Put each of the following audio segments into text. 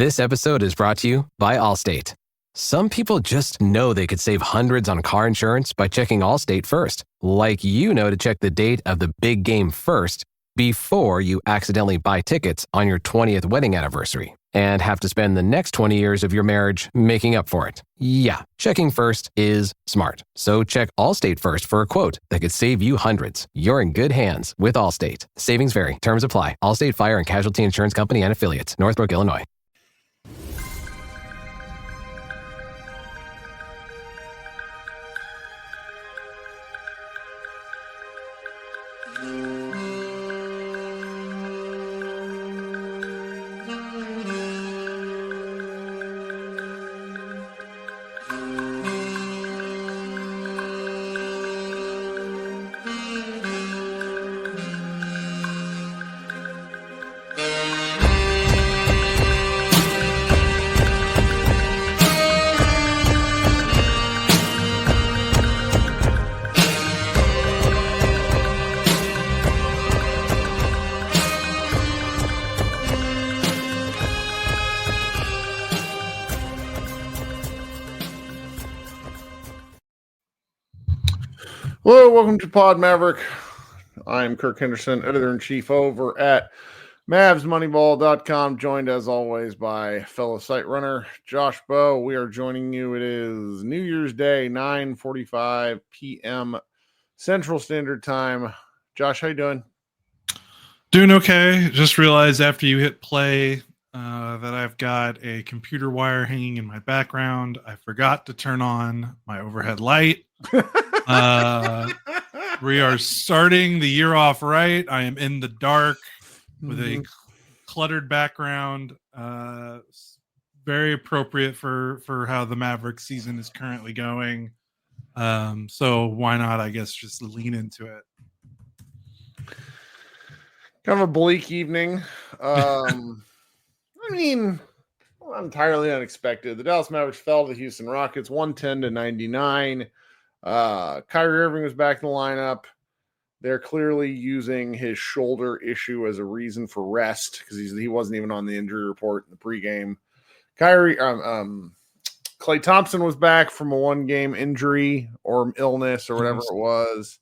This episode is brought to you by Allstate. Some people just know they could save hundreds on car insurance by checking Allstate first. Like you know to check the date of the big game first before you accidentally buy tickets on your 20th wedding anniversary and have to spend the next 20 years of your marriage making up for it. Yeah, checking first is smart. So check Allstate first for a quote that could save you hundreds. You're in good hands with Allstate. Savings vary. Terms apply. Allstate Fire and Casualty Insurance Company and Affiliates. Northbrook, Illinois. Hello, welcome to Pod Maverick. I'm Kirk Henderson, editor-in-chief over at MavsMoneyball.com, joined as always by fellow site runner Josh Bowe. We are joining you. It is New Year's Day, 9:45 p.m. Central Standard Time. Josh, how you doing? Doing okay. Just realized after you hit play that I've got a computer wire hanging in my background. I forgot to turn on my overhead light. We are starting the year off right. I am in the dark with a cluttered background. Very appropriate for how the Mavericks season is currently going. So why not, I guess, just lean into it. Kind of a bleak evening. I mean, not entirely unexpected. The Dallas Mavericks fell to the Houston Rockets 110-99. Kyrie Irving was back in the lineup. They're clearly using his shoulder issue as a reason for rest because he wasn't even on the injury report in the pregame. Klay Thompson was back from a one-game injury or illness or whatever it was.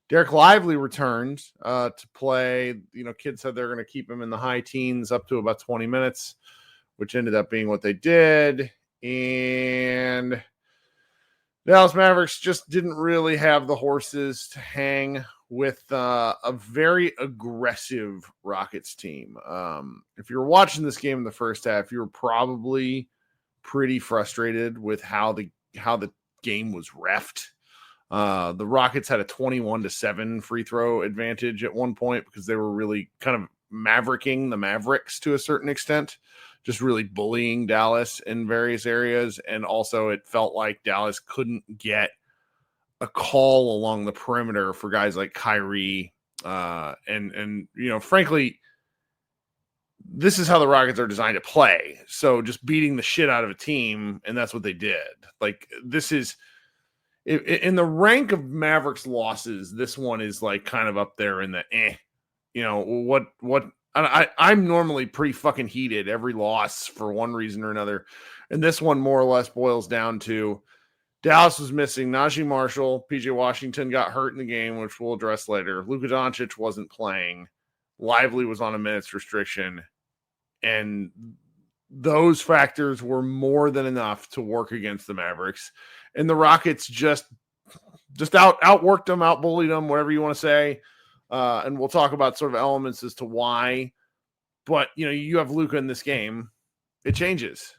Derek Lively returned to play. You know, kids said they're going to keep him in the high teens up to about 20 minutes, which ended up being what they did. And Dallas Mavericks just didn't really have the horses to hang with a very aggressive Rockets team. If you're watching this game in the first half, you were probably pretty frustrated with how the game was reffed. The Rockets had a 21-7 free throw advantage at one point because they were really kind of mavericking the Mavericks to a certain extent, just really bullying Dallas in various areas. And also it felt like Dallas couldn't get a call along the perimeter for guys like Kyrie. And you know, frankly, this is how the Rockets are designed to play. So just beating the shit out of a team, and that's what they did. Like, this is in the rank of Mavericks losses, this one is like kind of up there in the you know, what I'm normally pretty fucking heated every loss for one reason or another. And this one more or less boils down to Dallas was missing Najee Marshall. PJ Washington got hurt in the game, which we'll address later. Luka Doncic wasn't playing. Lively was on a minutes restriction. And those factors were more than enough to work against the Mavericks. And the Rockets just outworked them, outbullied them, whatever you want to say. And we'll talk about sort of elements as to why. But, you know, you have Luka in this game. It changes.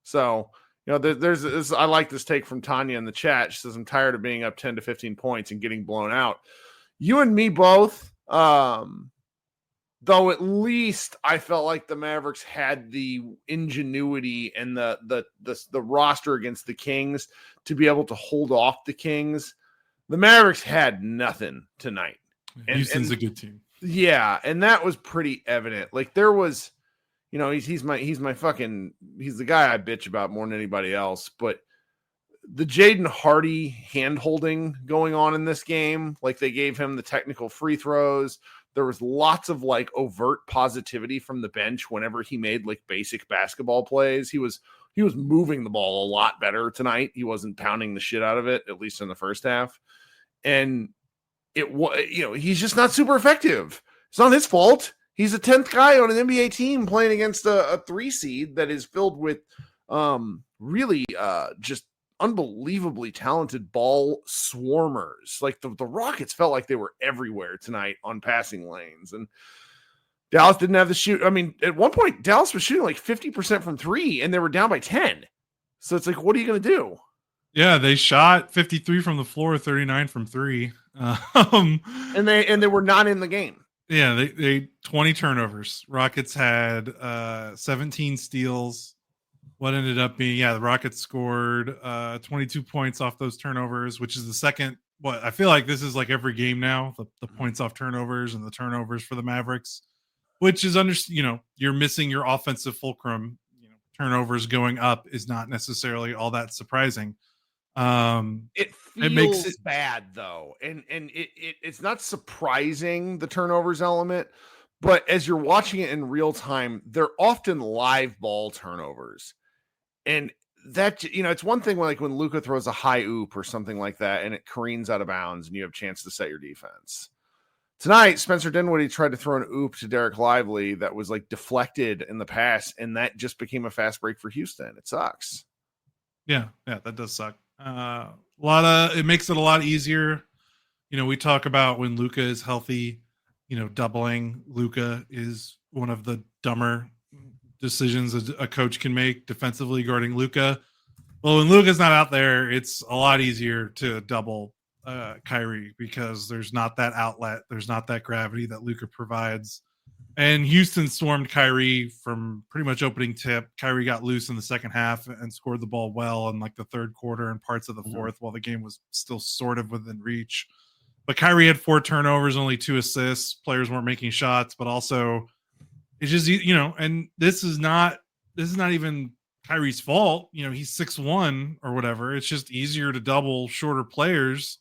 So, you know, there's this, I like this take from Tanya in the chat. She says, I'm tired of being up 10 to 15 points and getting blown out. You and me both. Though at least I felt like the Mavericks had the ingenuity and the roster against the Kings to be able to hold off the Kings. The Mavericks had nothing tonight. Houston's a good team. Yeah, and that was pretty evident. Like, there was, you know, he's the guy I bitch about more than anybody else, but the Jaden Hardy hand-holding going on in this game, like they gave him the technical free throws, There was lots of like overt positivity from the bench whenever he made like basic basketball plays. He was moving the ball a lot better tonight. He wasn't pounding the shit out of it, at least in the first half. And it was, he's just not super effective. It's not his fault. He's a 10th guy on an NBA team playing against a 3 seed that is filled with really just unbelievably talented ball swarmers. Like the Rockets felt like they were everywhere tonight on passing lanes, and Dallas didn't have the shoot. I mean, at one point, Dallas was shooting like 50% from 3, and they were down by 10. So it's like, what are you going to do? Yeah, they shot 53 from the floor, 39 from 3. And they were not in the game. Yeah, they 20 turnovers. Rockets had 17 steals. What ended up being, the Rockets scored 22 points off those turnovers, which is the second. I feel like this is like every game now, the points off turnovers and the turnovers for the Mavericks, which is you're missing your offensive fulcrum. Turnovers going up is not necessarily all that surprising. It makes it bad though, and it's not surprising, the turnovers element, but as you're watching it in real time, they're often live ball turnovers, and that it's one thing when Luka throws a high oop or something like that and it careens out of bounds and you have a chance to set your defense. Tonight, Spencer Dinwiddie tried to throw an oop to Derek Lively that was like deflected in the pass, and that just became a fast break for Houston. It sucks. Yeah, that does suck. It makes it a lot easier. We talk about when Luka is healthy, doubling Luka is one of the dumber decisions a coach can make defensively guarding Luka. Well, when Luka's not out there, it's a lot easier to double Kyrie because there's not that outlet, there's not that gravity that Luka provides. And Houston swarmed Kyrie from pretty much opening tip. Kyrie got loose in the second half and scored the ball well in like the third quarter and parts of the fourth while the game was still sort of within reach. But Kyrie had 4 turnovers, only 2 assists. Players weren't making shots, but also it's just, and this is not even Kyrie's fault. He's 6'1" or whatever. It's just easier to double shorter players.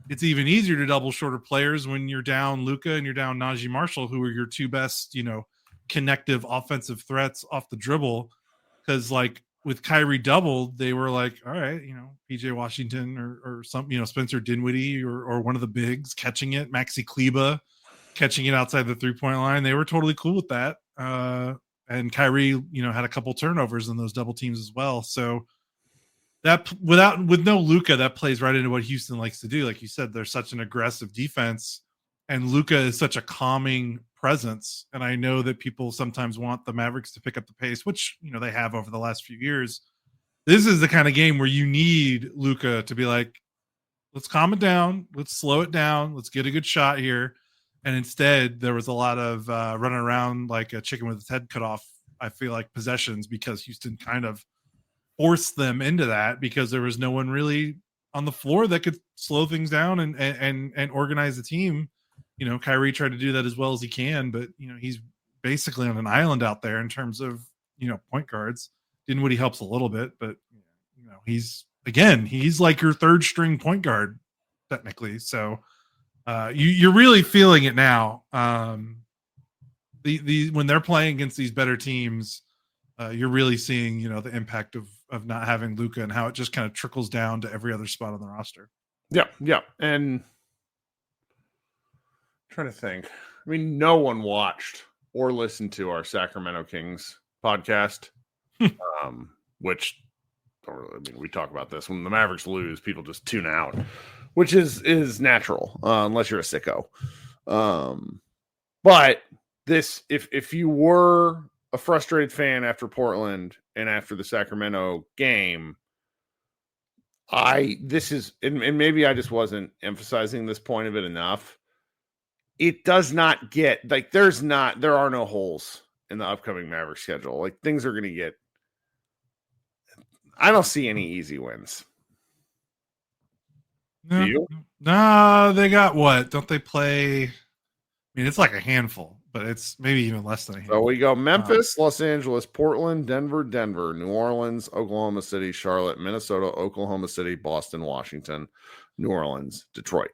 It's even easier to double shorter players when you're down Luka and you're down Najee Marshall, who are your 2 best, connective offensive threats off the dribble. Because like with Kyrie doubled, they were like, all right, PJ Washington or some, Spencer Dinwiddie or one of the bigs catching it, Maxi Kleba catching it outside the 3-point line. They were totally cool with that. And Kyrie, had a couple turnovers in those double teams as well. So that with no Luka, that plays right into what Houston likes to do. Like you said, they're such an aggressive defense, and Luka is such a calming presence. And I know that people sometimes want the Mavericks to pick up the pace, which they have over the last few years. This is the kind of game where you need Luka to be like, let's calm it down, let's slow it down, let's get a good shot here. And instead, there was a lot of running around like a chicken with its head cut off, I feel like, possessions, because Houston kind of forced them into that because there was no one really on the floor that could slow things down and organize the team. Kyrie tried to do that as well as he can, but he's basically on an island out there in terms of point guards. Dinwiddie helps a little bit, but he's like your 3rd string point guard technically. So you're really feeling it now. When they're playing against these better teams, you're really seeing the impact of not having Luka and how it just kind of trickles down to every other spot on the roster. Yeah. And I'm trying to think. I mean, no one watched or listened to our Sacramento Kings podcast, which we talk about this. When the Mavericks lose, people just tune out, which is natural, unless you're a sicko. But this, if you were a frustrated fan after Portland and after the Sacramento game, and maybe I just wasn't emphasizing this point of it enough. It does not get like there are no holes in the upcoming Maverick schedule. Like things are going to get. I don't see any easy wins. Do you? No, they got what? Don't they play? I mean, it's like a handful, but it's maybe even less than a handful. So we go Memphis, Los Angeles, Portland, Denver, New Orleans, Oklahoma City, Charlotte, Minnesota, Oklahoma City, Boston, Washington, New Orleans, Detroit.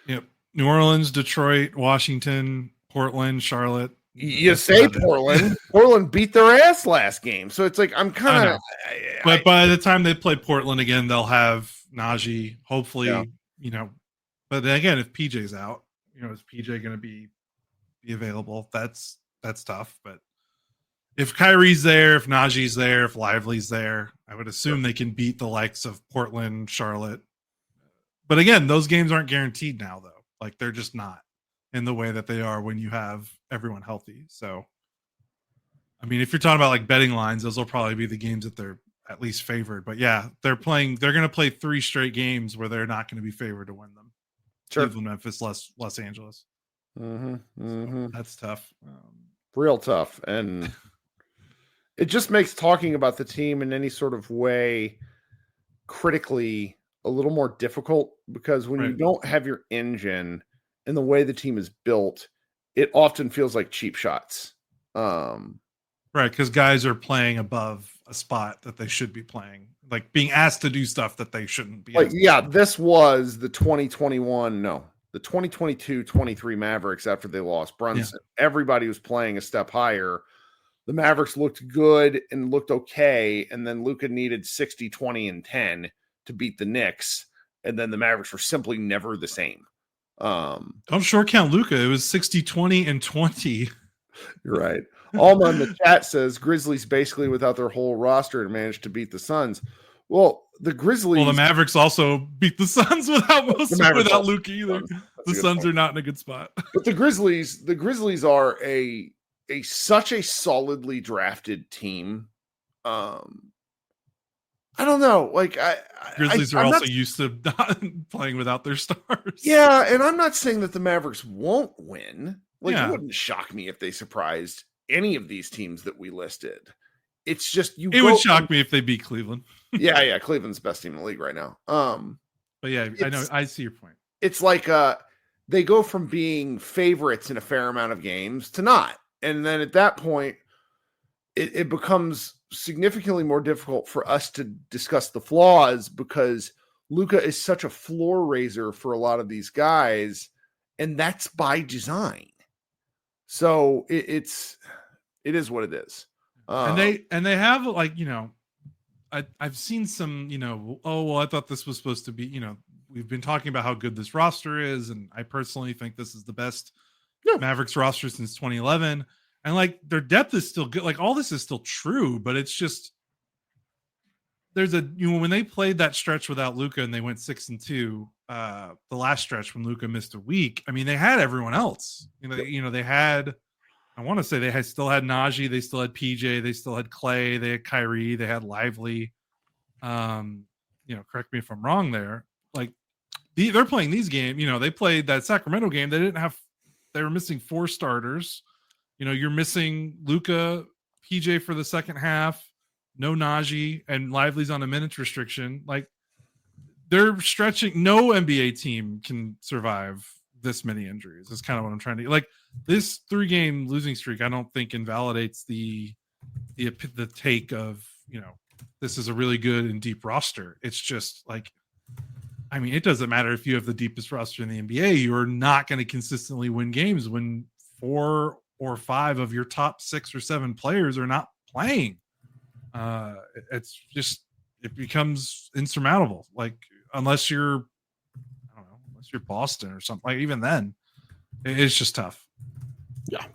Yep. New Orleans, Detroit, Washington, Portland, Charlotte. You say Portland. Portland beat their ass last game. So it's like, I'm kind of. But by the time they play Portland again, they'll have Najee, hopefully, But then again, if PJ's out, is PJ going to be available? That's tough. But if Kyrie's there, if Najee's there, if Lively's there, I would assume they can beat the likes of Portland, Charlotte. But again, those games aren't guaranteed now, though. Like, they're just not in the way that they are when you have everyone healthy. So, I mean, if you're talking about like betting lines, those will probably be the games that they're at least favored. But yeah, they're going to play 3 straight games where they're not going to be favored to win them. Sure. Cleveland, Memphis, Los Angeles. So that's tough. Real tough. And it just makes talking about the team in any sort of way critically a little more difficult, because when you don't have your engine and the way the team is built, it often feels like cheap shots. Right, because guys are playing above a spot that they should be playing, like being asked to do stuff that they shouldn't be. Like, yeah, this was the 2022-23 Mavericks after they lost Brunson. Yeah. Everybody was playing a step higher. The Mavericks looked good and looked okay, and then Luka needed 60, 20, and 10 to beat the Knicks, and then the Mavericks were simply never the same. Don't short count Luka. It was 60, 20, and 20. You're right. Alma in the chat says Grizzlies basically without their whole roster and managed to beat the Suns. Well, the Grizzlies. Well, the Mavericks also beat the Suns without Luka either. The Suns are not in a good spot. But the Grizzlies are such a solidly drafted team. I don't know. Like, Grizzlies are also used to not playing without their stars. Yeah, and I'm not saying that the Mavericks won't win. Like, it wouldn't shock me if they surprised any of these teams that we listed. It's just it would shock me if they beat Cleveland. yeah, Cleveland's the best team in the league right now. But yeah, I know, I see your point. It's like they go from being favorites in a fair amount of games to not, and then at that point, it becomes significantly more difficult for us to discuss the flaws, because Luka is such a floor raiser for a lot of these guys, and that's by design. So it is what it is. And they have, like, I've seen some, oh, well, I thought this was supposed to be, we've been talking about how good this roster is, and I personally think this is the best Mavericks roster since 2011. And like, their depth is still good. Like, all this is still true, but it's just, there's when they played that stretch without Luka and they went 6-2, the last stretch when Luka missed a week, I mean, they had everyone else. They had, I want to say they still had Najee, they still had PJ, they still had Clay, they had Kyrie, they had Lively. Correct me if I'm wrong there. Like, they're playing these games. They played that Sacramento game. They were missing 4 starters. You're missing Luka, PJ for the second half, no Najee, and Lively's on a minutes restriction. Like, they're stretching. No NBA team can survive this many injuries. That's kind of what I'm trying to, like, this 3-game losing streak. I don't think invalidates the take of, this is a really good and deep roster. It's just like, I mean, it doesn't matter if you have the deepest roster in the NBA. You're not going to consistently win games when 4 or 5 of your top 6 or 7 players are not playing. It's just, it becomes insurmountable. Like, unless you're Boston or something, like, even then it's just tough. Yeah.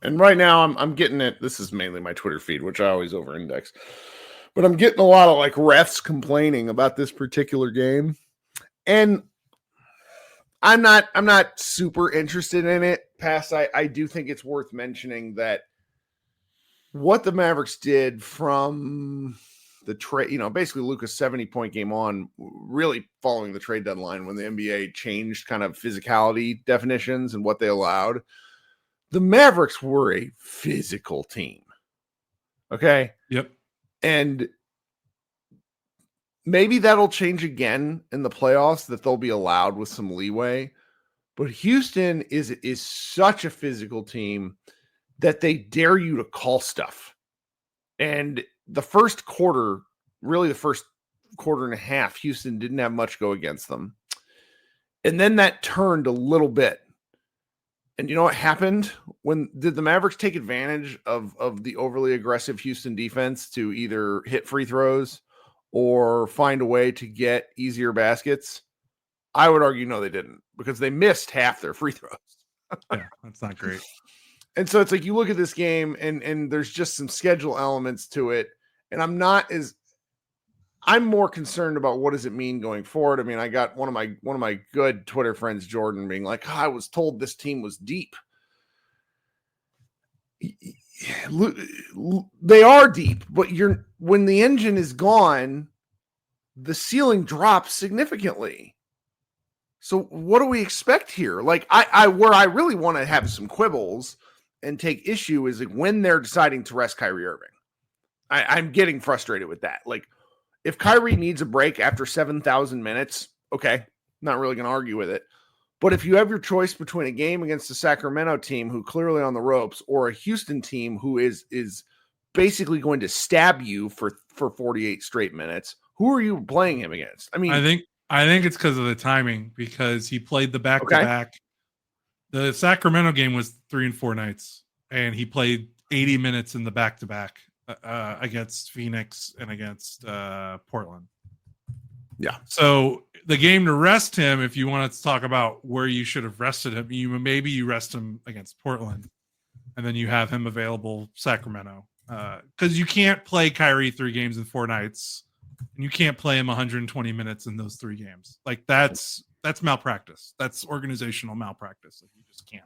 And right now I'm getting it. This is mainly my Twitter feed, which I always over index, but I'm getting a lot of like refs complaining about this particular game. And I'm not super interested in it past. I do think it's worth mentioning that what the Mavericks did from the trade, basically Luka's 70-point game on, really following the trade deadline when the NBA changed kind of physicality definitions and what they allowed. The Mavericks were a physical team. Okay. Yep. And maybe that'll change again in the playoffs, that they'll be allowed with some leeway. But Houston is such a physical team that they dare you to call stuff. And the first quarter, really the first quarter and a half, Houston didn't have much go against them. And then that turned a little bit. And you know what happened? Did the Mavericks take advantage of the overly aggressive Houston defense to either hit free throws or find a way to get easier baskets? I would argue no, they didn't, because they missed half their free throws. Yeah, that's not great. And so it's like you look at this game and there's just some schedule elements to it. And I'm more concerned about what does it mean going forward. I mean, I got one of my good Twitter friends, Jordan, being like, I was told this team was deep. They are deep, but when the engine is gone, the ceiling drops significantly. So what do we expect here? Like where I really want to have some quibbles and take issue is like when they're deciding to rest Kyrie Irving. I'm getting frustrated with that. Like, if Kyrie needs a break after 7,000 minutes, okay, not really going to argue with it. But if you have your choice between a game against the Sacramento team who clearly on the ropes or a Houston team who is basically going to stab you for 48 straight minutes, who are you playing him against? I mean, I think it's because of the timing, because he played the back-to-back. Okay. The Sacramento game was 3 and 4 nights, and he played 80 minutes in the back-to-back. Against Phoenix and against Portland. Yeah. So the game to rest him, if you wanted to talk about where you should have rested him, maybe you rest him against Portland, and then you have him available Sacramento. Because you can't play Kyrie 3 games in 4 nights, and you can't play him 120 minutes in those 3 games. Like that's malpractice. That's organizational malpractice. Like, you just can't.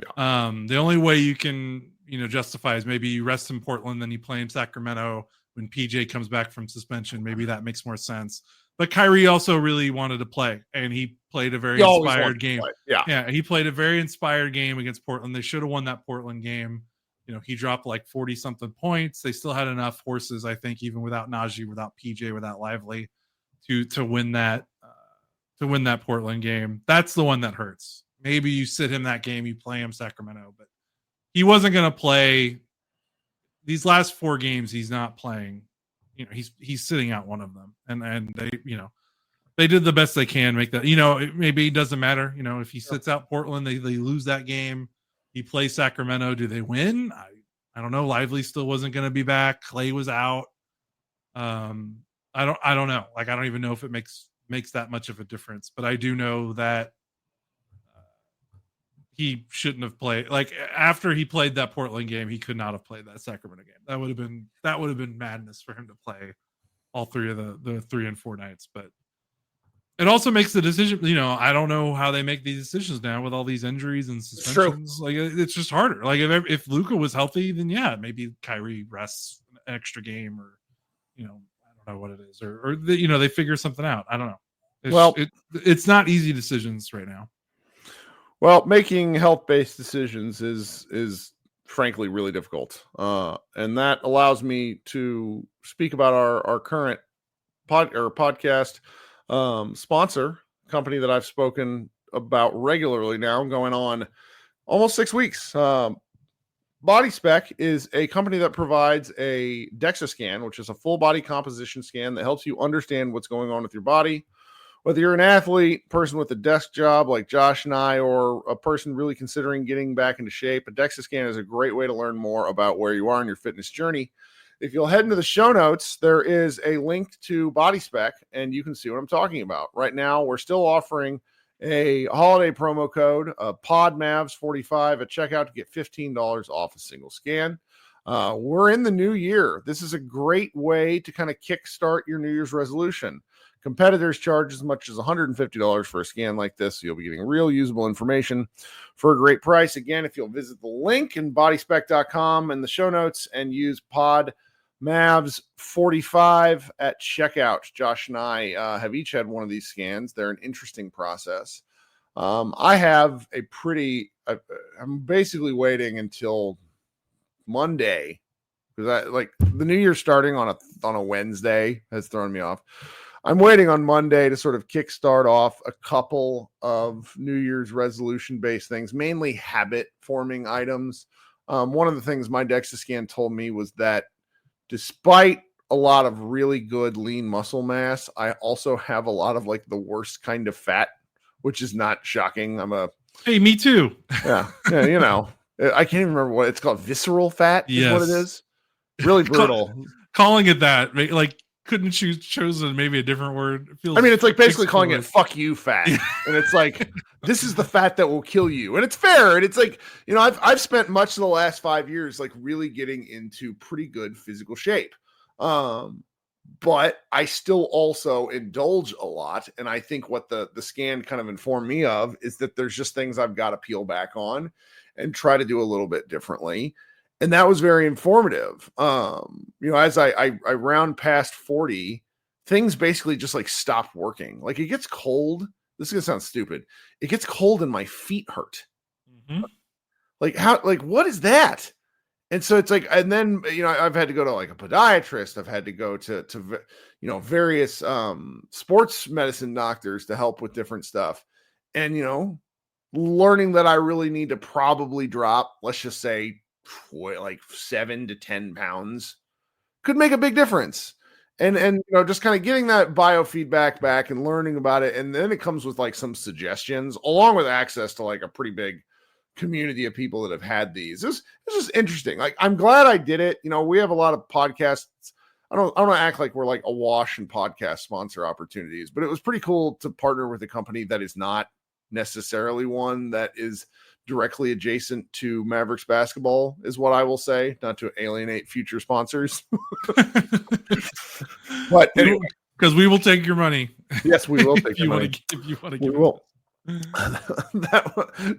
Yeah. The only way you can, justify is maybe you rest in Portland, then you play in Sacramento when PJ comes back from suspension. Maybe that makes more sense. But Kyrie also really wanted to play, and he played a very inspired game. Yeah, he played a very inspired game against Portland. They should have won that Portland game. He dropped like 40-something points. They still had enough horses, I think, even without Najee, without PJ, without Lively, to win that Portland game. That's the one that hurts. Maybe you sit him that game, you play him Sacramento, but he wasn't going to play these last 4 games. He's not playing. He's sitting out one of them, and they, they did the best they can make that. Maybe it doesn't matter. If he sits out Portland, they lose that game. He plays Sacramento. Do they win? I don't know. Lively still wasn't going to be back. Clay was out. I don't know. Like, I don't even know if it makes that much of a difference. But I do know that he shouldn't have played. Like, after he played that Portland game, he could not have played that Sacramento game. That would have been madness for him to play all 3 of the 3 and 4 nights. But it also makes the decision. I don't know how they make these decisions now with all these injuries and suspensions. Like, it's just harder. Like, if Luka was healthy, then yeah, maybe Kyrie rests an extra game, or I don't know what it is, or they figure something out. I don't know. It's not easy decisions right now. Well, making health-based decisions is frankly really difficult, and that allows me to speak about our current podcast sponsor, company that I've spoken about regularly now, going on almost 6 weeks. Body Spec is a company that provides a DEXA scan, which is a full body composition scan that helps you understand what's going on with your body. Whether you're an athlete, person with a desk job like Josh and I, or a person really considering getting back into shape, a DEXA scan is a great way to learn more about where you are in your fitness journey. If you'll head into the show notes, there is a link to Body Spec, and you can see what I'm talking about. Right now, we're still offering a holiday promo code, PODMAVS45 at checkout to get $15 off a single scan. We're in the new year. This is a great way to kind of kickstart your New Year's resolution. Competitors charge as much as $150 for a scan like this, so you'll be getting real usable information for a great price. Again, if you'll visit the link in bodyspec.com in the show notes and use PODMAVS45 at checkout. Josh and I have each had one of these scans. They're an interesting process. I have a I'm basically waiting until Monday, because the new year starting on a Wednesday has thrown me off. I'm waiting on Monday to sort of kickstart off a couple of New Year's resolution-based things, mainly habit-forming items. One of the things my DEXA scan told me was that despite a lot of really good lean muscle mass, I also have a lot of the worst kind of fat, which is not shocking. I'm a Hey, me too. Yeah, you know, I can't even remember what it's called. Visceral fat is what it is. Really brutal. Calling it that, like, couldn't chosen maybe a different word. It feels I mean, it's like basically calling it exploited. "fuck you" fat, and it's like this is the fat that will kill you, and it's fair. And it's like, you know, I've spent much of the last 5 years like really getting into pretty good physical shape, but I still also indulge a lot. And I think what the scan kind of informed me of is that there's just things I've got to peel back on and try to do a little bit differently. And that was very informative. You know, as I round past 40, things basically just like stop working. Like it gets cold. This is gonna sound stupid. It gets cold and my feet hurt. Mm-hmm. Like how, like, what is that? And so it's like, and then, you know, I've had to go to like a podiatrist. I've had to go to you know, various sports medicine doctors to help with different stuff. And, you know, learning that I really need to probably drop, let's just say, like 7 to 10 pounds could make a big difference. And you know, just kind of getting that biofeedback back and learning about it. And then it comes with like some suggestions along with access to like a pretty big community of people that have had these. This is interesting. Like, I'm glad I did it. You know, we have a lot of podcasts. I don't act like we're like awash in podcast sponsor opportunities, but it was pretty cool to partner with a company that is not necessarily one that is directly adjacent to Mavericks basketball, is what I will say, not to alienate future sponsors. But anyway, because we will take your money. Yes, we will take your money. If you want to We give will.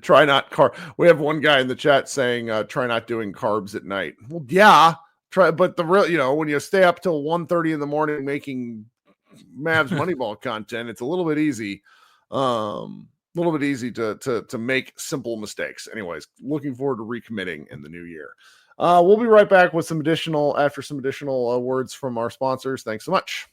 Try not carb. We have one guy in the chat saying, try not doing carbs at night. Well, yeah, try, but the real, you know, when you stay up till 1:30 in the morning making Mavs Moneyball content, it's a little bit easy. To make simple mistakes. Anyways, looking forward to recommitting in the new year. We'll be right back with some additional words from our sponsors. Thanks so much.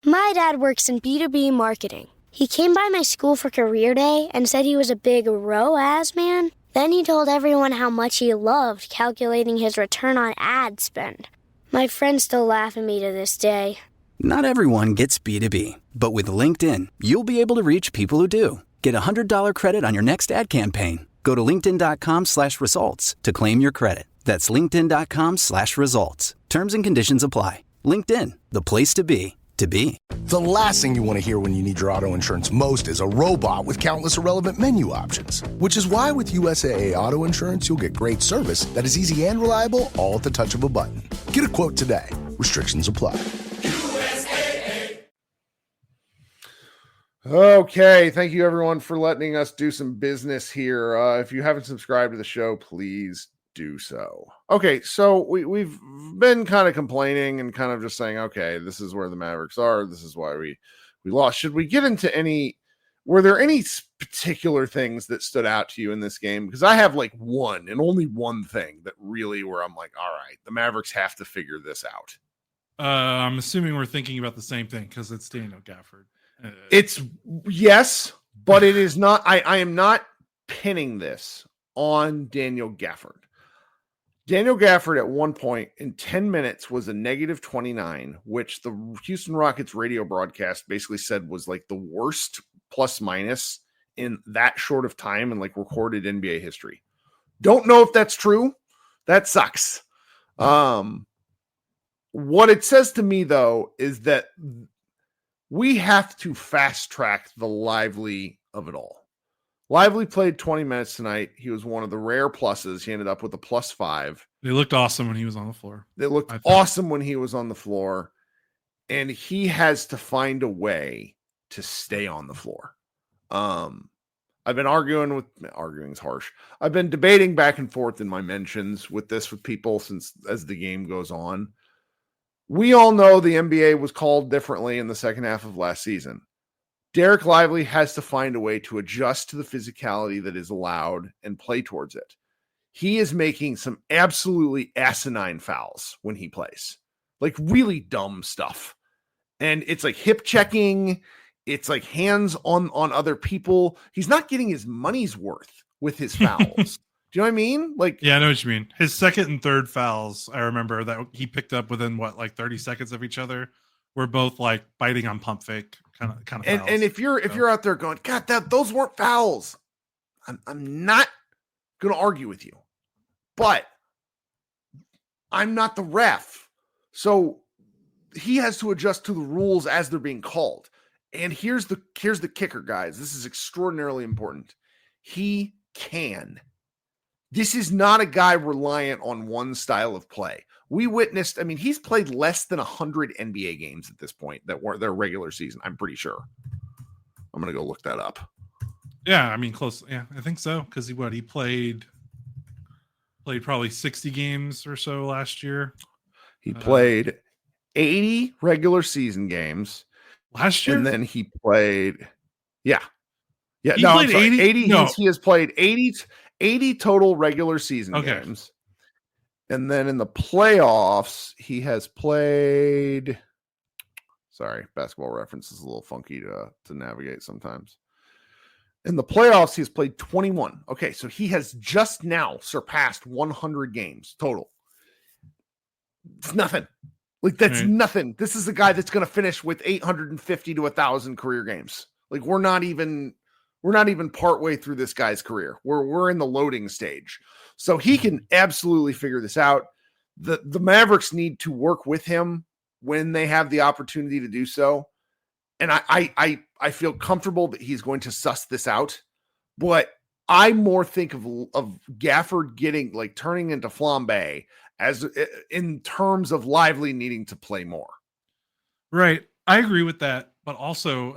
My dad works in B2B marketing. He came by my school for career day and said he was a big ROAS man. Then he told everyone how much he loved calculating his return on ad spend. My friends still laugh at me to this day. Not everyone gets B2B, but with LinkedIn, you'll be able to reach people who do. Get a $100 credit on your next ad campaign. Go to linkedin.com/results to claim your credit. That's linkedin.com/results. Terms and conditions apply. LinkedIn, the place to be, to be. The last thing you want to hear when you need your auto insurance most is a robot with countless irrelevant menu options. Which is why with USAA Auto Insurance, you'll get great service that is easy and reliable, all at the touch of a button. Get a quote today. Restrictions apply. Okay, thank you everyone for letting us do some business here. If you haven't subscribed to the show, please do so. Okay, so we've been kind of complaining and kind of just saying, okay, this is where the Mavericks are. This is why we lost. Should we get into were there any particular things that stood out to you in this game? Because I have like one and only one thing that really where I'm like, all right, the Mavericks have to figure this out. I'm assuming we're thinking about the same thing because it's Daniel Gafford. It's yes, but it is not. I am not pinning this on Daniel Gafford. Daniel Gafford at one point in 10 minutes was a -29, which the Houston Rockets radio broadcast basically said was like the worst plus minus in that short of time in like recorded NBA history. Don't know if that's true. That sucks. What it says to me though is that we have to fast track the Lively of it all. Lively played 20 minutes tonight. He was one of the rare pluses. He ended up with a +5. They looked awesome when he was on the floor. They looked awesome when he was on the floor. And he has to find a way to stay on the floor. I've been arguing is harsh. I've been debating back and forth in my mentions with people since as the game goes on. We all know the NBA was called differently in the second half of last season. Derek Lively has to find a way to adjust to the physicality that is allowed and play towards it. He is making some absolutely asinine fouls when he plays, like really dumb stuff. And it's like hip checking. It's like hands on other people. He's not getting his money's worth with his fouls. Do you know what I mean? Like, yeah, I know what you mean. His second and third fouls, I remember that he picked up within 30 seconds of each other. We're both like biting on pump fake. of And fouls. if you're out there going, God, those weren't fouls, I'm not going to argue with you, but I'm not the ref, so he has to adjust to the rules as they're being called. And here's the kicker, guys. This is extraordinarily important. He can. This is not a guy reliant on one style of play. We witnessed, he's played less than 100 NBA games at this point that weren't their regular season. I'm pretty sure. I'm going to go look that up. Yeah, close. Yeah, I think so. Because he played probably 60 games or so last year. He played 80 regular season games last year, and then he played. Yeah. He played 80. No. He has played 80 total regular season games. And then in the playoffs, he has played. Sorry, Basketball Reference is a little funky to navigate sometimes. In the playoffs, he's played 21. Okay, so he has just now surpassed 100 games total. It's nothing. That's nothing. This is a guy that's going to finish with 850 to 1,000 career games. We're not even partway through this guy's career. We're in the loading stage. So he can absolutely figure this out. The Mavericks need to work with him when they have the opportunity to do so. And I feel comfortable that he's going to suss this out. But I more think of Gafford turning into Flambe as in terms of Lively needing to play more. Right. I agree with that. But also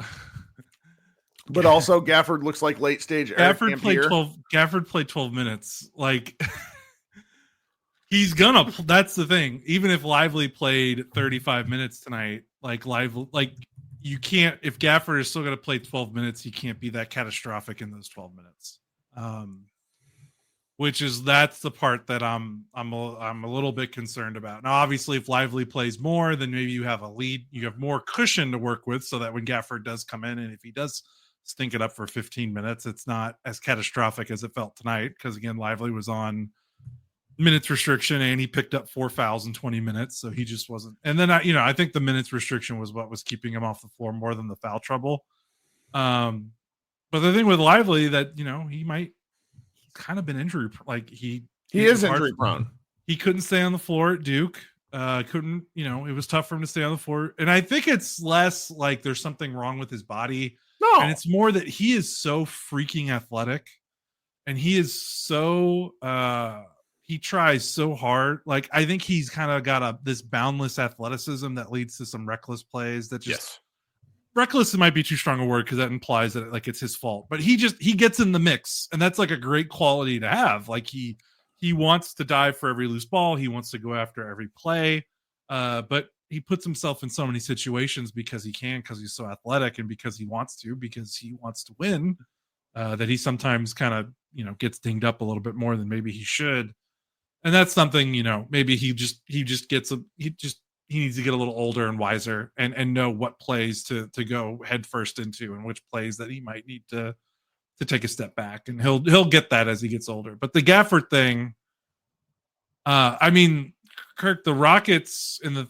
Gafford looks like late stage. Gafford played 12 minutes. He's gonna. That's the thing. Even if Lively played 35 minutes tonight, you can't. If Gafford is still gonna play 12 minutes, he can't be that catastrophic in those 12 minutes. That's the part that I'm a little bit concerned about. Now, obviously, if Lively plays more, then maybe you have a lead. You have more cushion to work with, so that when Gafford does come in, and if he does stink it up for 15 minutes, it's not as catastrophic as it felt tonight. Because again, Lively was on minutes restriction and he picked up 4 fouls in 20 minutes. So he just wasn't. And then I think the minutes restriction was what was keeping him off the floor more than the foul trouble. But the thing with Lively that, he's kind of been injury. He is injury prone. He couldn't stay on the floor at Duke. It was tough for him to stay on the floor. And I think it's less like there's something wrong with his body. No. And it's more that he is so freaking athletic and he is so, he tries so hard. I think he's kind of got this boundless athleticism that leads to some reckless plays that just reckless might be too strong a word because that implies that it's his fault, but he gets in the mix and that's a great quality to have. He wants to dive for every loose ball. He wants to go after every play. But he puts himself in so many situations because he can, because he's so athletic and because he wants to win, that he sometimes kind of, gets dinged up a little bit more than maybe he should. And that's something, maybe he needs to get a little older and wiser and know what plays to go head first into and which plays that he might need to take a step back. And he'll get that as he gets older. But the Gafford thing, Kirk, the Rockets in the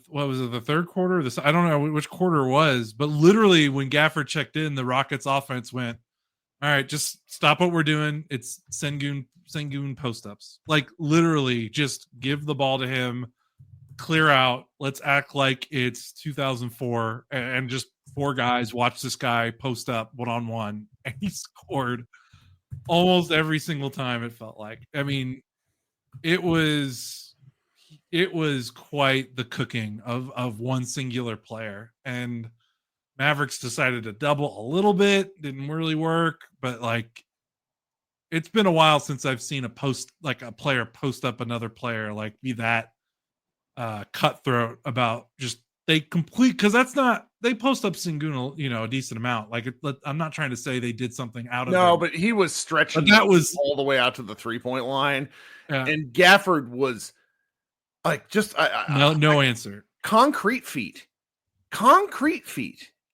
third quarter? I don't know which quarter it was, but literally when Gafford checked in, the Rockets offense went, all right, just stop what we're doing. It's Sengun post-ups. Literally just give the ball to him, clear out. Let's act like it's 2004 and just 4 guys watch this guy post up one-on-one. And he scored almost every single time, it felt like. It was quite the cooking of one singular player. And Mavericks decided to double a little bit, didn't really work, but it's been a while since I've seen a player post up another player, be that cutthroat about just because they post up Sengun, a decent amount. I'm not trying to say they did something out of it. But he was stretching that was all the way out to the 3-point line. Yeah. And Gafford was no answer. Concrete feet.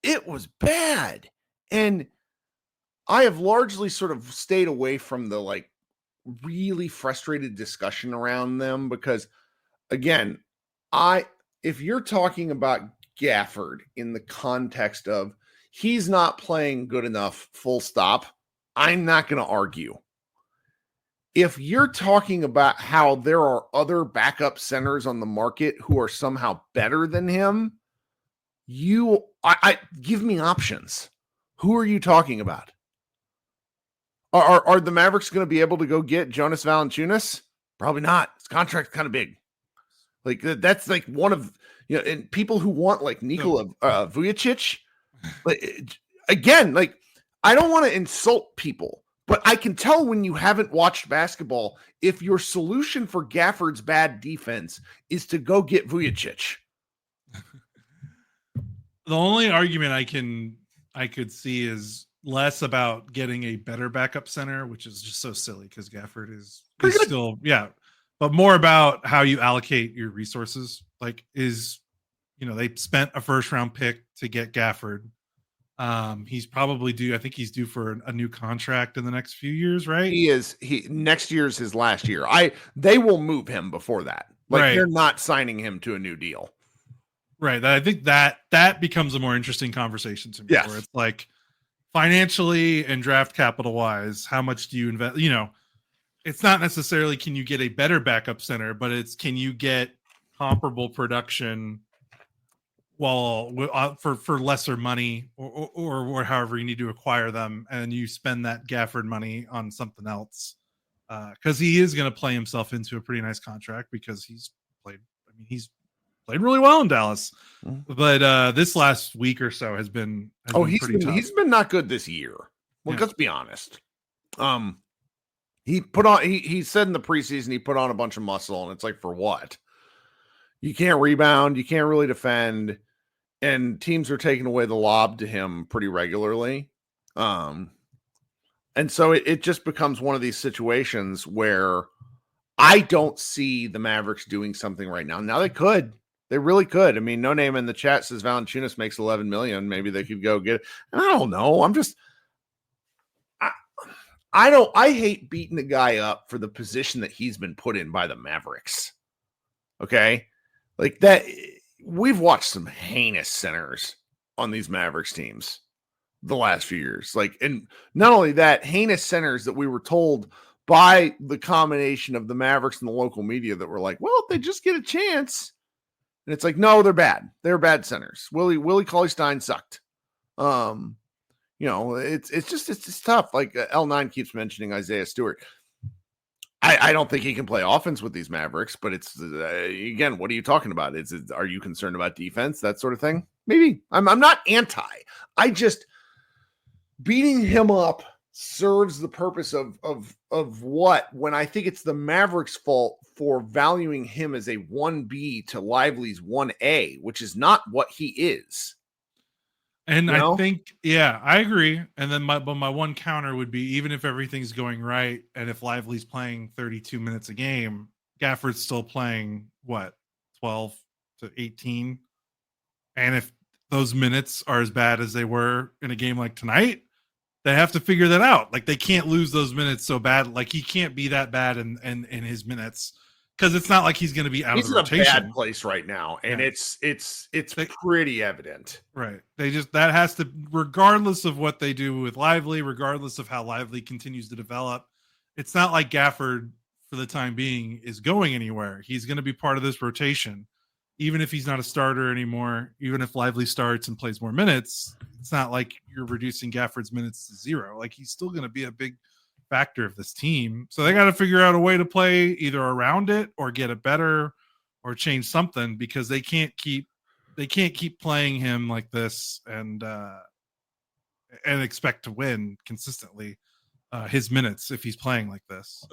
It was bad. And I have largely sort of stayed away from the really frustrated discussion around them because, again, if you're talking about Gafford in the context of he's not playing good enough, full stop. I'm not going to argue. If you're talking about how there are other backup centers on the market who are somehow better than him, I give me options. Who are you talking about? Are the Mavericks going to be able to go get Jonas Valanciunas? Probably not. His contract's kind of big. Like that's like one of and people who want like Nikola Vujacic. Like, again, like I don't want to insult people. But I can tell when you haven't watched basketball if your solution for Gafford's bad defense is to go get Vujacic. The only argument I could see is less about getting a better backup center, which is just so silly because Gafford is still, but more about how you allocate your resources. Like they spent a first round pick to get Gafford. He's probably due. I think he's due for a new contract in the next few years, right? Next year's his last year. They will move him before that. Like right. They're not signing him to a new deal. Right. I think that becomes a more interesting conversation to me. Yes. Where it's like financially and draft capital wise, how much do you invest? It's not necessarily can you get a better backup center, but it's can you get comparable production for lesser money or however you need to acquire them, and you spend that Gafford money on something else because he is going to play himself into a pretty nice contract because he's played really well in Dallas, but this last week or so has been pretty tough. He's been not good this year. Well, let's be honest. He put on he said in the preseason he put on a bunch of muscle, and it's like, for what? You can't rebound, you can't really defend, and teams are taking away the lob to him pretty regularly. And so it just becomes one of these situations where I don't see the Mavericks doing something right now. Now they could. They really could. I mean, No Name in the chat says Valanciunas makes $11 million. Maybe they could go get it. And I don't know. I hate beating a guy up for the position that he's been put in by the Mavericks. Okay? Like that, we've watched some heinous centers on these Mavericks teams the last few years. Like, and not only that, heinous centers that we were told by the combination of the Mavericks and the local media that were like, well, if they just get a chance. And it's like, no, they're bad. They're bad centers. Willie Cauley-Stein sucked. It's tough. Like L9 keeps mentioning Isaiah Stewart. I don't think he can play offense with these Mavericks, but it's again, what are you talking about? Are you concerned about defense, that sort of thing? Maybe. I'm not anti. I just beating him up serves the purpose of what, when I think it's the Mavericks' fault for valuing him as a 1B to Lively's 1A, which is not what he is. And I think, I agree. And then my one counter would be, even if everything's going right, and if Lively's playing 32 minutes a game, Gafford's still playing 12 to 18. And if those minutes are as bad as they were in a game like tonight, they have to figure that out. Like, they can't lose those minutes so bad. Like, he can't be that bad in his minutes, because it's not like he's going to be out of the rotation. He's in a bad place right now, and it's pretty evident. Right. That has to, regardless of what they do with Lively, regardless of how Lively continues to develop, it's not like Gafford, for the time being, is going anywhere. He's going to be part of this rotation. Even if he's not a starter anymore, even if Lively starts and plays more minutes, it's not like you're reducing Gafford's minutes to zero. Like, he's still going to be a big factor of this team. So they got to figure out a way to play either around it or get it better or change something, because they can't keep playing him like this and expect to win consistently his minutes if he's playing like this.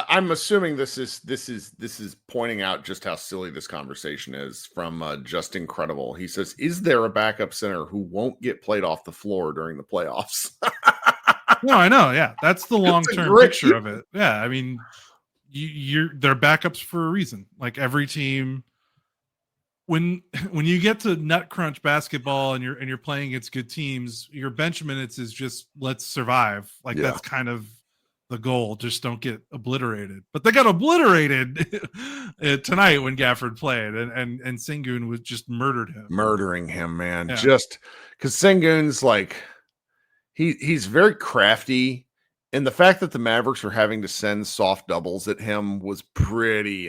I'm assuming this is pointing out just how silly this conversation is from Just Incredible. He says, is there a backup center who won't get played off the floor during the playoffs? No, I know. Yeah. That's the long-term picture of it. Yeah. I mean, they're backups for a reason. Like, every team, when you get to nut crunch basketball and you're playing against good teams, your bench minutes is just, let's survive. Like, that's kind of the goal, just don't get obliterated. But they got obliterated tonight when Gafford played, and Sengun was just murdering him, man. Yeah. Just because Sengun's like he's very crafty, and the fact that the Mavericks were having to send soft doubles at him was pretty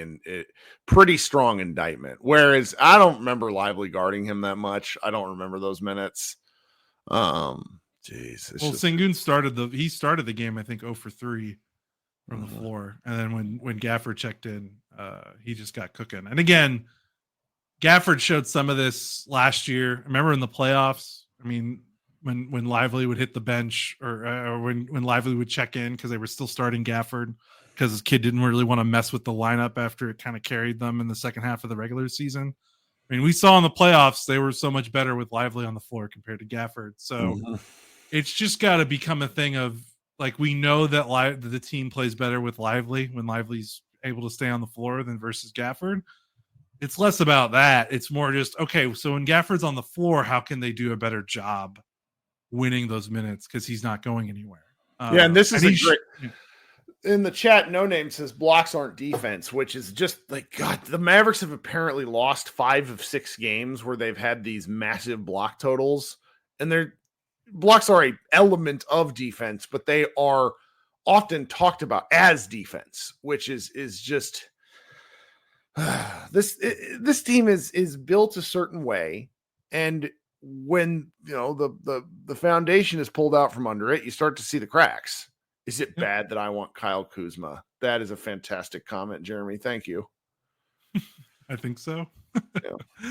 strong indictment. Whereas I don't remember Lively guarding him that much. I don't remember those minutes. Sengun started the game, I think 0 for 3 from the floor, and then when Gafford checked in, he just got cooking. And again, Gafford showed some of this last year. Remember in the playoffs? I mean, when Lively would hit the bench, or when Lively would check in because they were still starting Gafford because his kid didn't really want to mess with the lineup after it kind of carried them in the second half of the regular season. I mean, we saw in the playoffs they were so much better with Lively on the floor compared to Gafford. So it's just got to become a thing of like, we know that the team plays better with Lively when Lively's able to stay on the floor than versus Gafford. It's less about that. It's more just, okay, so when Gafford's on the floor, how can they do a better job winning those minutes because he's not going anywhere? And this is great. In the chat, No Name says blocks aren't defense, which is just like, God, the Mavericks have apparently lost 5 of 6 games where they've had these massive block totals, and their blocks are an element of defense, but they are often talked about as defense, which is just this team is built a certain way, and when the foundation is pulled out from under it, you start to see the cracks. Is it bad that I want Kyle Kuzma? That is a fantastic comment, Jeremy. Thank you. I think so.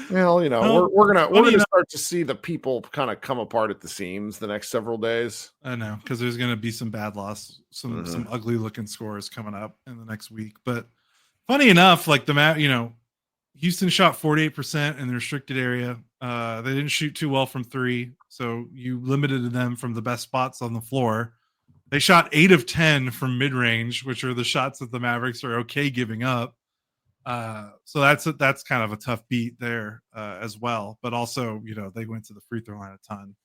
Well, we're gonna start to see the people kind of come apart at the seams the next several days. I know, because there's going to be some bad loss, some ugly looking scores coming up in the next week. But funny enough, like Houston shot 48% in the restricted area. They didn't shoot too well from 3, so you limited them from the best spots on the floor. They shot 8 of 10 from mid-range, which are the shots that the Mavericks are okay giving up. So that's kind of a tough beat there as well. But also, they went to the free throw line a ton.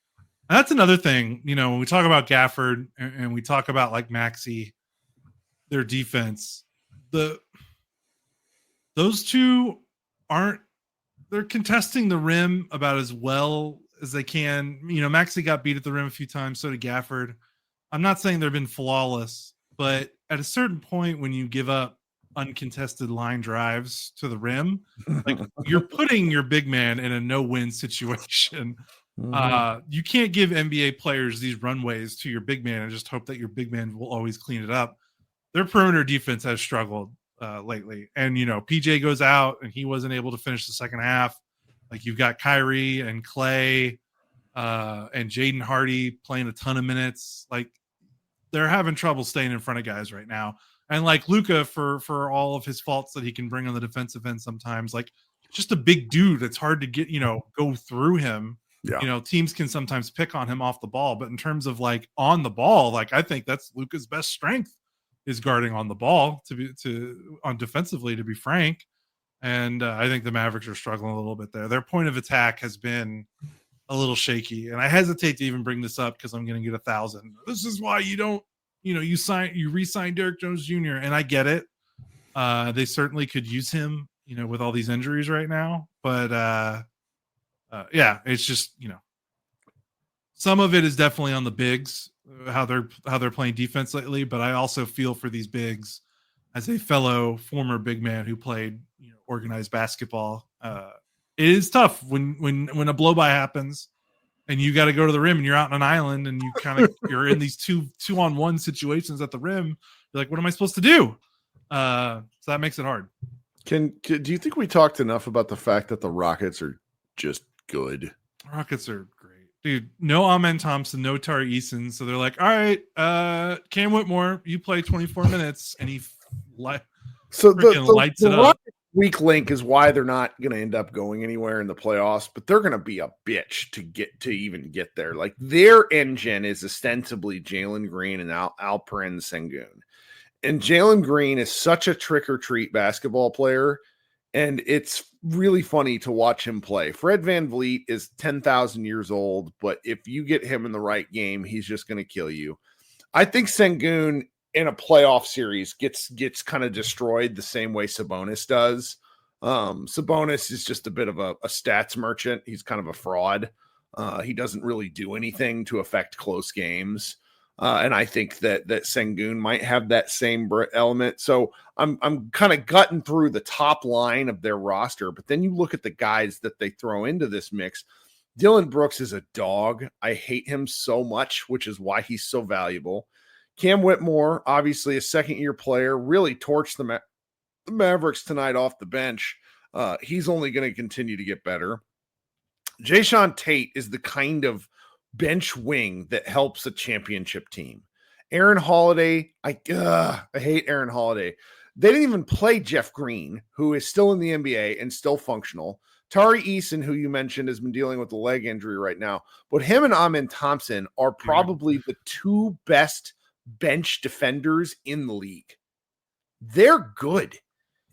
And that's another thing, when we talk about Gafford and we talk about like Maxey, their defense, those two they're contesting the rim about as well as they can. Maxey got beat at the rim a few times, so did Gafford. I'm not saying they've been flawless, but at a certain point when you give up uncontested line drives to the rim, like you're putting your big man in a no-win situation. You can't give NBA players these runways to your big man and just hope that your big man will always clean it up. Their perimeter defense has struggled lately. And, PJ goes out and he wasn't able to finish the second half. Like you've got Kyrie and Clay and Jaden Hardy playing a ton of minutes. Like they're having trouble staying in front of guys right now. And like Luka, for all of his faults that he can bring on the defensive end sometimes, like just a big dude that's hard to get, go through him. Yeah. Teams can sometimes pick on him off the ball, but in terms of like on the ball, like I think that's Luka's best strength is guarding on the ball on defensively, to be frank. And I think the Mavericks are struggling a little bit there. Their point of attack has been a little shaky, and I hesitate to even bring this up because I'm going to get 1,000. This is why you don't, you re-sign Derek Jones Jr. And I get it. They certainly could use him, with all these injuries right now. But yeah, it's just, some of it is definitely on the bigs, how they're playing defense lately. But I also feel for these bigs as a fellow former big man who played, organized basketball. It is tough when a blow by happens and you got to go to the rim and you're out on an island and you're in these 2-on-1 situations at the rim. You're like, what am I supposed to do? So that makes it hard. Do you think we talked enough about the fact that the Rockets are just good? Rockets are great, dude. No Amen Thompson, no Tari Eason. So they're like, all right, Cam Whitmore, you play 24 minutes, and he lights it up. Weak link is why they're not going to end up going anywhere in the playoffs, but they're going to be a bitch to even get there. Like their engine is ostensibly Jalen Green and Alperen Sengun. And Jalen Green is such a trick or treat basketball player. And it's really funny to watch him play. Fred VanVleet is 10,000 years old, but if you get him in the right game, he's just going to kill you. I think Sengun in a playoff series gets kind of destroyed the same way Sabonis does. Sabonis is just a bit of a stats merchant. He's kind of a fraud. He doesn't really do anything to affect close games. And I think that Sengun might have that same element. So I'm kind of gutting through the top line of their roster, but then you look at the guys that they throw into this mix. Dylan Brooks is a dog. I hate him so much, which is why he's so valuable. Cam Whitmore, obviously a second-year player, really torched the Mavericks tonight off the bench. He's only going to continue to get better. Jayshawn Tate is the kind of bench wing that helps a championship team. Aaron Holiday, I hate Aaron Holiday. They didn't even play Jeff Green, who is still in the NBA and still functional. Tari Eason, who you mentioned, has been dealing with a leg injury right now. But him and Amen Thompson are probably the two best bench defenders in the league. They're good.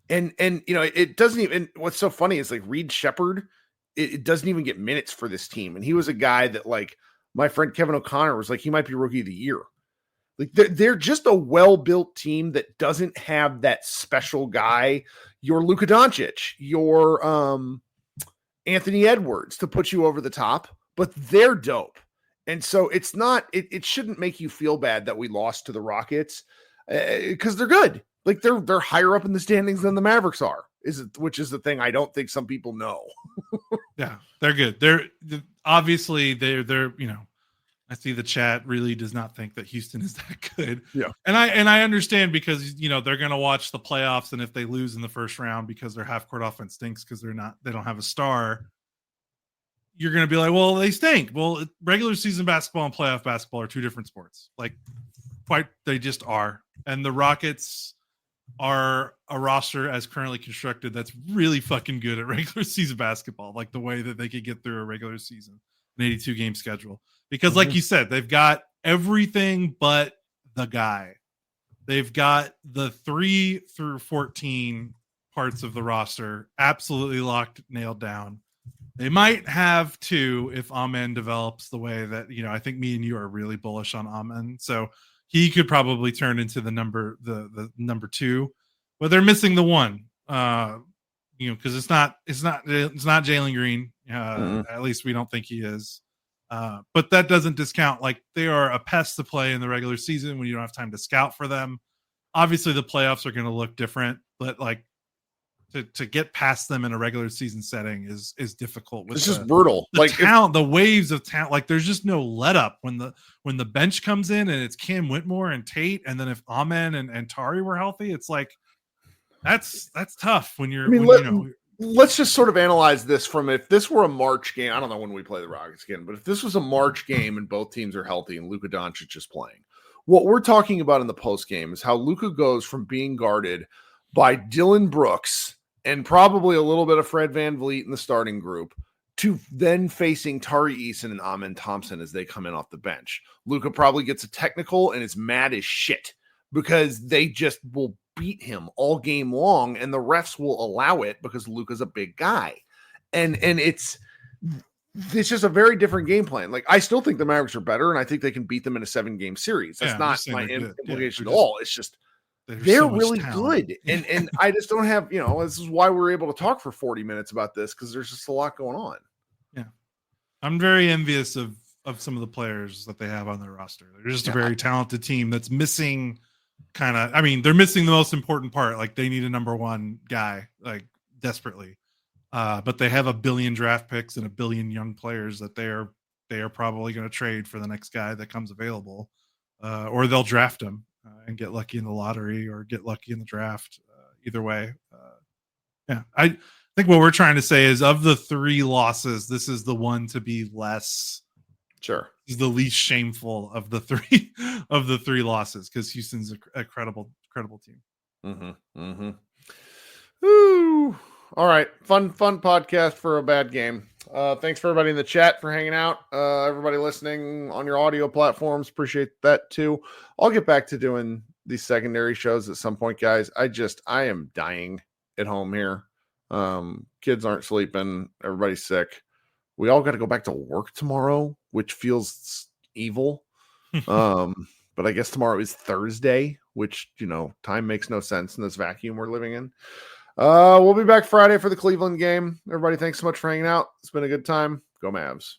And you know, it doesn't even, what's so funny is like Reed Shepherd, it doesn't even get minutes for this team. And he was a guy that, like, my friend Kevin O'Connor was like, he might be rookie of the year. Like they're just a well-built team that doesn't have that special guy, your Luka Doncic, your Anthony Edwards to put you over the top, but they're dope. And so it's not, it shouldn't make you feel bad that we lost to the Rockets because they're good. Like they're higher up in the standings than the Mavericks are, which is the thing I don't think some people know. Yeah, they're good. They're obviously they're you know, I see the chat really does not think that Houston is that good. Yeah. And I understand because, you know, they're going to watch the playoffs, and if they lose in the first round because their half court offense stinks because they don't have a star, you're going to be like, well, they stink. Well, regular season basketball and playoff basketball are two different sports. Like, they just are. And the Rockets are a roster as currently constructed that's really fucking good at regular season basketball, like the way that they could get through a regular season, an 82 game schedule. Because like you said, they've got everything but the guy. They've got the 3 through 14 parts of the roster absolutely locked, nailed down. They might have 2 if Amen develops the way that, you know, I think me and you are really bullish on Amen. So he could probably turn into the number 2, but they're missing the 1. You know, because it's not Jalen Green. At least we don't think he is. But that doesn't discount, like, they are a pest to play in the regular season when you don't have time to scout for them. Obviously, the playoffs are going to look different, but like to get past them in a regular season setting is difficult. It's just brutal. Like talent, the waves of talent. Like there's just no let up when the bench comes in and it's Cam Whitmore and Tate, and then if Amen and Tari were healthy, it's like that's tough when you're. Let's just sort of analyze this from, if this were a March game. I don't know when we play the Rockets again, but if this was a March game and both teams are healthy and Luka Doncic is playing, what we're talking about in the post game is how Luka goes from being guarded by Dylan Brooks and probably a little bit of Fred VanVleet in the starting group to then facing Tari Eason and Amen Thompson as they come in off the bench. Luka probably gets a technical and is mad as shit because they just will beat him all game long, and the refs will allow it because Luka's a big guy. And it's just a very different game plan. Like, I still think the Mavericks are better, and I think they can beat them in a 7-game series. That's not my implication at all. It's just they're so really good. And I just don't have, you know, this is why we're able to talk for 40 minutes about this, because there's just a lot going on. Yeah. I'm very envious of some of the players that they have on their roster. They're just a very talented team that's missing they're missing the most important part. Like, they need a number 1 guy, like, desperately. But they have 1 billion draft picks and 1 billion young players that they are probably going to trade for the next guy that comes available, or they'll draft him and get lucky in the lottery or get lucky in the draft. Either way, I think what we're trying to say is, of the 3 losses, this is the one to be less. Sure, is the least shameful of the 3 losses, because Houston's a credible team. Ooh. All right, fun podcast for a bad game. Thanks for everybody in the chat for hanging out. Everybody listening on your audio platforms, appreciate that too. I'll get back to doing these secondary shows at some point, guys. I am dying at home here. Kids aren't sleeping. Everybody's sick. We all got to go back to work tomorrow, which feels evil. But I guess tomorrow is Thursday, which, time makes no sense in this vacuum we're living in. We'll be back Friday for the Cleveland game. Everybody, thanks so much for hanging out. It's been a good time. Go Mavs.